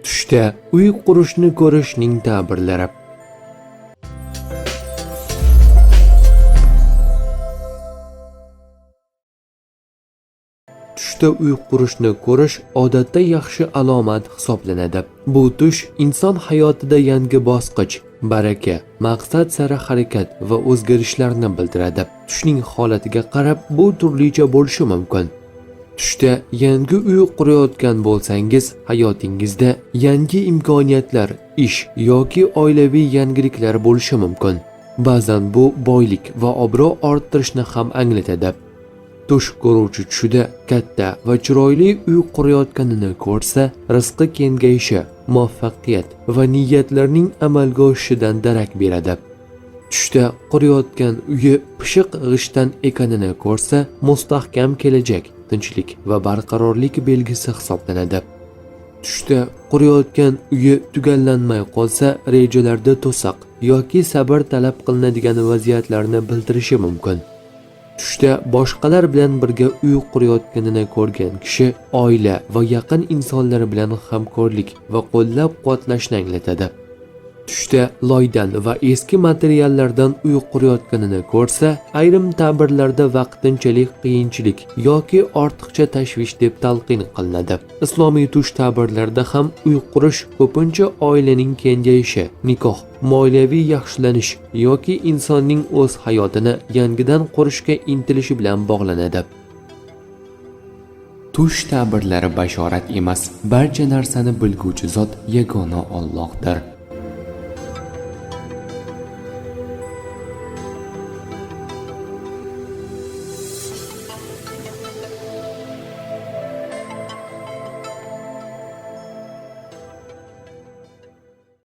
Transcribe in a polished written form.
Tushda uy qurishni ko'rishning ta'birlari. Tushda uy qurishni ko'rish odatda yaxshi alomat hisoblanadi. Bu tush inson hayotida yangi bosqich, baraka, maqsad sari harakat va o'zgarishlarni bildiradi. Tushning holatiga qarab bu turlicha bo'lishi mumkin. Tushda yangi uy qurayotgan bo'lsangiz, hayotingizda yangi imkoniyatlar, ish yoki oilaviy yangiliklar bo'lishi mumkin. Ba'zan bu boylik va obro' orttirishni ham anglatadi. Tush ko'ruvchi tushida katta va chiroyli uy qurayotganini ko'rsa, rizqi kengayishi, muvaffaqiyat va niyatlarning amalga oshishidan darak beradi. Tushda qurayotgan uyi pishiq g'ishtdan ekanini ko'rsa, mustahkam kelajak, tinchlik va barqarorlik belgisi hisoblanadi. Tushda qurayotgan uyi tugallanmay qolsa, rejalarda to'siq yoki sabr talab qilinadigan vaziyatlarni bildirishi mumkin. Tushda boshqalar bilan birga uy qurayotganini ko'rgan kishi oila va yaqin insonlar bilan hamkorlik va qo'llab-quvvatlashni anglatadi. Tushda loydan va eski materiallardan uy qurayotganini ko'rsa, ayrim ta'birlarda vaqtinchalik qiyinchilik yoki ortiqcha tashvish deb talqin qilinadi. Islomiy tush ta'birlarida ham uy qurish ko'pincha oilaning kengayishi, nikoh, moliyaviy yaxshilanish yoki insonning o'z hayotini yangidan qurishga intilishi bilan bog'lanadi. Tush ta'birlari bashorat emas, barcha narsani bilguvchi zot yagona Allohdir.